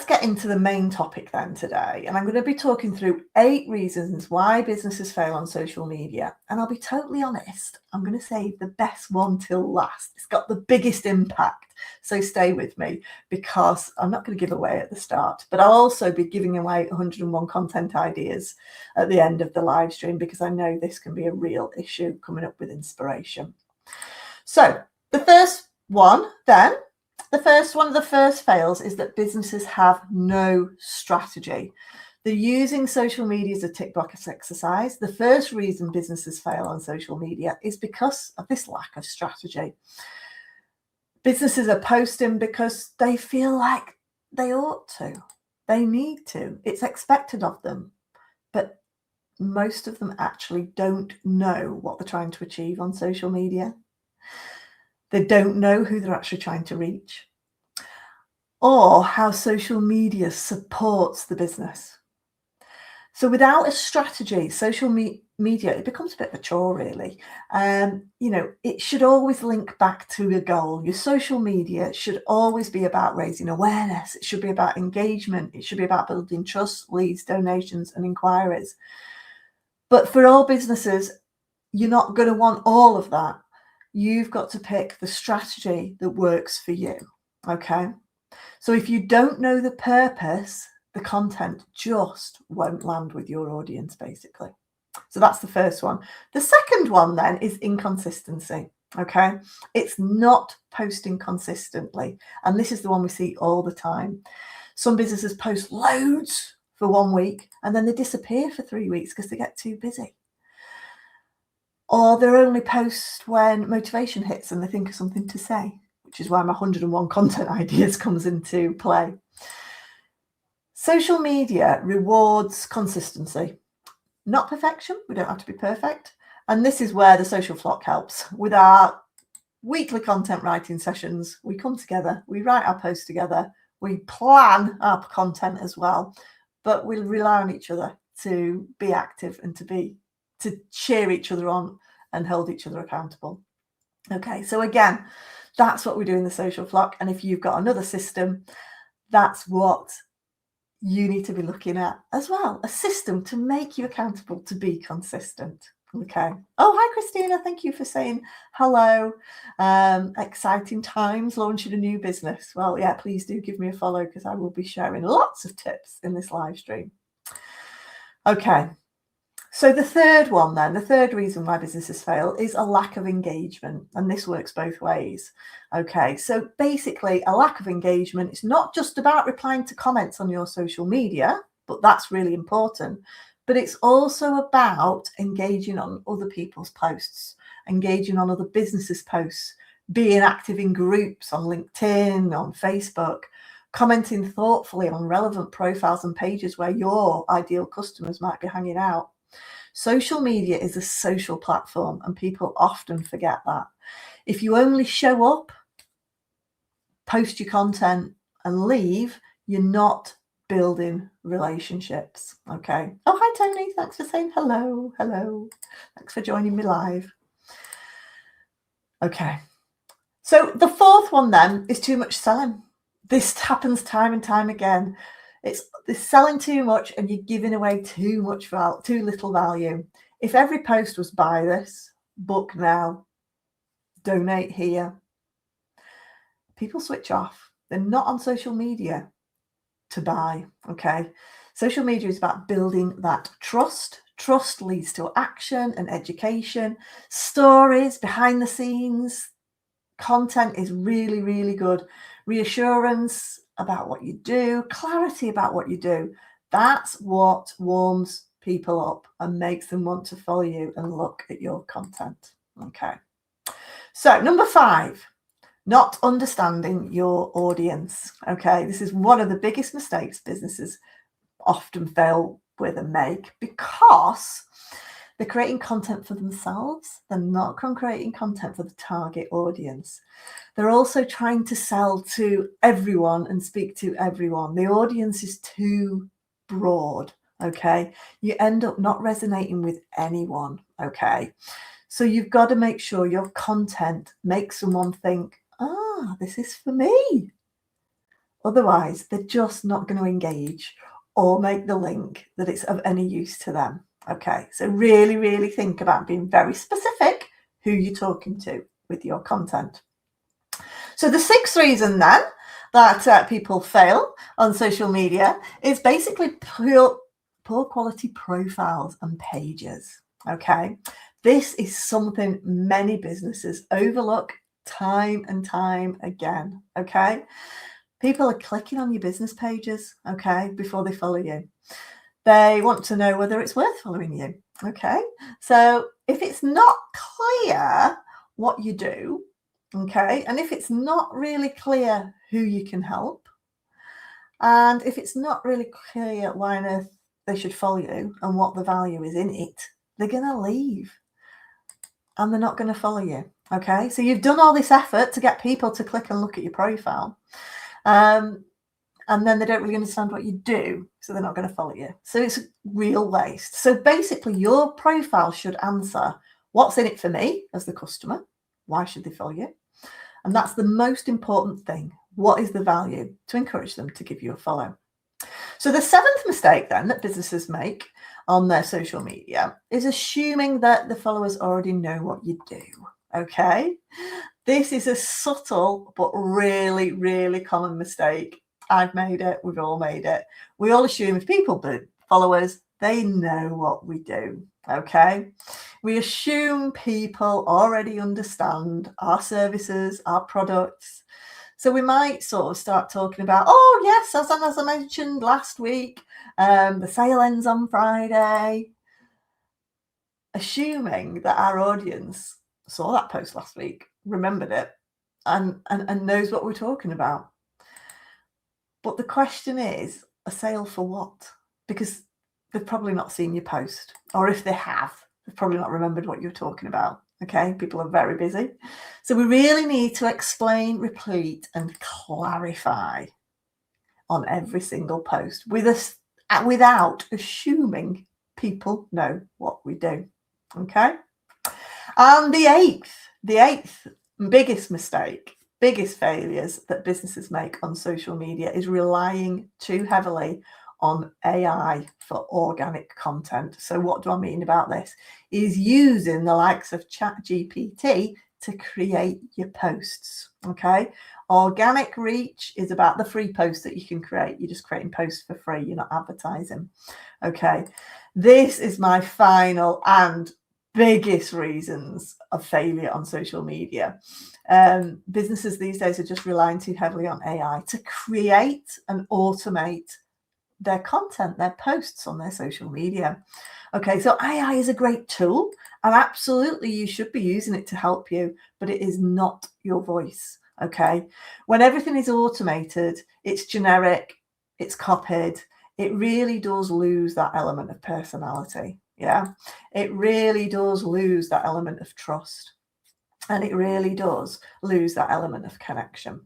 get into the main topic then today. And I'm going to be talking through 8 reasons why businesses fail on social media. And I'll be totally honest, I'm going to save the best one till last. It's got the biggest impact. So stay with me, because I'm not going to give away at the start, but I'll also be giving away 101 content ideas at the end of the live stream, because I know this can be a real issue coming up with inspiration. So the first one then, one of the first fails is that businesses have no strategy. They're using social media as a tick box exercise. The first reason businesses fail on social media is because of this lack of strategy. Businesses are posting because they feel like they ought to, they need to, it's expected of them. But most of them actually don't know what they're trying to achieve on social media. They don't know who they're actually trying to reach, or how social media supports the business. So without a strategy, social media, it becomes a bit of a chore, really. It should always link back to a goal. Your social media should always be about raising awareness. It should be about engagement. It should be about building trust, leads, donations, and inquiries. But for all businesses, you're not going to want all of that. You've got to pick the strategy that works for you, okay? So if you don't know the purpose, the content just won't land with your audience, basically. So that's the first one. The second one then is inconsistency, okay? It's not posting consistently. And this is the one we see all the time. Some businesses post loads for 1 week and then they disappear for 3 weeks because they get too busy. Or they're only post when motivation hits and they think of something to say, which is why my 101 content ideas comes into play. Social media rewards consistency, not perfection. We don't have to be perfect. And this is where the social flock helps. With our weekly content writing sessions, we come together, we write our posts together, we plan our content as well, but we rely on each other to be active and to cheer each other on and hold each other accountable. Okay, so again, that's what we do in the social flock. And if you've got another system, that's what you need to be looking at as well. A system to make you accountable, to be consistent. Okay. Oh, hi, Christina. Thank you for saying hello. Exciting times launching a new business. Well, yeah, please do give me a follow, because I will be sharing lots of tips in this live stream. Okay. So the third one then, the third reason why businesses fail is a lack of engagement. And this works both ways. Okay, so basically a lack of engagement is not just about replying to comments on your social media, but that's really important. But it's also about engaging on other people's posts, engaging on other businesses' posts, being active in groups on LinkedIn, on Facebook, commenting thoughtfully on relevant profiles and pages where your ideal customers might be hanging out. Social media is a social platform, and people often forget that. If you only show up, post your content and leave, you're not building relationships. Okay. Oh, hi, Tony. Thanks for saying hello. Hello. Thanks for joining me live. Okay. So the fourth one then is too much selling. This happens time and time again. It's selling too much and you're giving away too little value. If every post was buy this, book now, donate here, people switch off. They're not on social media to buy, okay? Social media is about building that trust. Trust leads to action and education, stories, behind the scenes. Content is really, really good. Reassurance about what you do, clarity about what you do. That's what warms people up and makes them want to follow you and look at your content. Okay. So number 5, not understanding your audience. Okay. This is one of the biggest mistakes businesses often fail with and make, because they're creating content for themselves. They're not creating content for the target audience. They're also trying to sell to everyone and speak to everyone. The audience is too broad, okay? You end up not resonating with anyone, okay? So you've got to make sure your content makes someone think, this is for me. Otherwise, they're just not going to engage or make the link that it's of any use to them. Okay, so really, really think about being very specific who you're talking to with your content. So the sixth reason then that people fail on social media is basically poor quality profiles and pages. Okay, this is something many businesses overlook time and time again. Okay, people are clicking on your business pages, okay, before they follow you. They want to know whether it's worth following you. Okay, so if it's not clear what you do, okay, and if it's not really clear who you can help, and if it's not really clear why on earth they should follow you and what the value is in it, they're going to leave and they're not going to follow you. Okay, so you've done all this effort to get people to click and look at your profile. And then they don't really understand what you do, so they're not going to follow you. So it's a real waste. So basically, your profile should answer what's in it for me as the customer. Why should they follow you? And that's the most important thing. What is the value to encourage them to give you a follow? So the seventh mistake then that businesses make on their social media is assuming that the followers already know what you do. Okay, this is a subtle but really, really common mistake. I've made it. We've all made it. We all assume if people follow us, they know what we do. Okay, we assume people already understand our services, our products. So we might sort of start talking about, oh yes, as I mentioned last week, the sale ends on Friday, assuming that our audience saw that post last week, remembered it, and knows what we're talking about. But the question is, a sale for what? Because they've probably not seen your post, or if they have, they've probably not remembered what you're talking about. Okay, people are very busy. So we really need to explain, repeat, and clarify on every single post without assuming people know what we do. Okay. And the eighth biggest mistake, biggest failures that businesses make on social media is relying too heavily on AI for organic content. So what do I mean about this? Is using the likes of ChatGPT to create your posts. Okay. Organic reach is about the free posts that you can create. You're just creating posts for free. You're not advertising. Okay. This is my final and biggest reasons of failure on social media. Businesses these days are just relying too heavily on AI to create and automate their content, their posts on their social media. Okay, so AI is a great tool, and absolutely you should be using it to help you, but it is not your voice. Okay, when everything is automated, it's generic, it's copied, it really does lose that element of personality. Yeah, it really does lose that element of trust, and it really does lose that element of connection.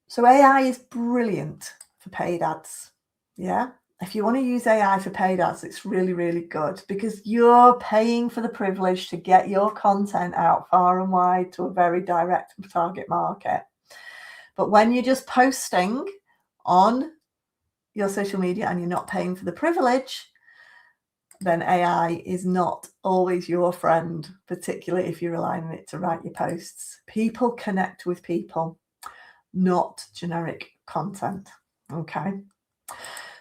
So AI is brilliant for paid ads. Yeah, if you want to use AI for paid ads, it's really, really good because you're paying for the privilege to get your content out far and wide to a very direct target market. But when you're just posting on your social media and you're not paying for the privilege, then AI is not always your friend, particularly if you're relying on it to write your posts. People connect with people, not generic content. Okay.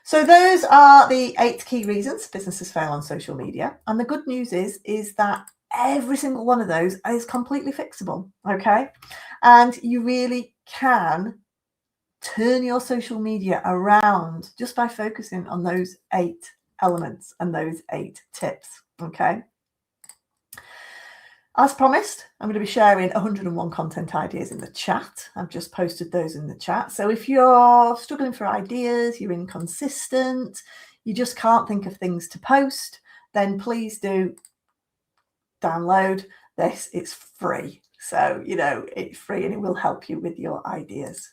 So those are the 8 key reasons businesses fail on social media. And the good news is that every single one of those is completely fixable. Okay. And you really can turn your social media around just by focusing on those 8 elements and those 8 tips. Okay. As promised, I'm going to be sharing 101 content ideas in the chat. I've just posted those in the chat. So if you're struggling for ideas, you're inconsistent, you just can't think of things to post, then please do download this. It's free. So, it's free and it will help you with your ideas.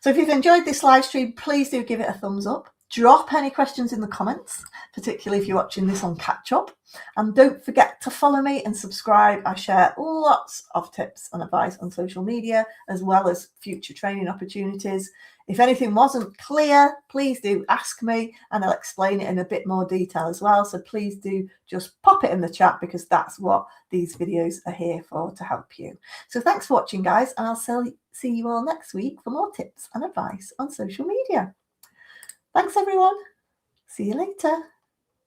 So if you've enjoyed this live stream, please do give it a thumbs up. Drop any questions in the comments, particularly if you're watching this on catch up. And don't forget to follow me and subscribe. I share lots of tips and advice on social media, as well as future training opportunities. If anything wasn't clear, please do ask me and I'll explain it in a bit more detail as well. So please do just pop it in the chat, because that's what these videos are here for, to help you. So thanks for watching, guys, and I'll see you all next week for more tips and advice on social media. Thanks, everyone. See you later.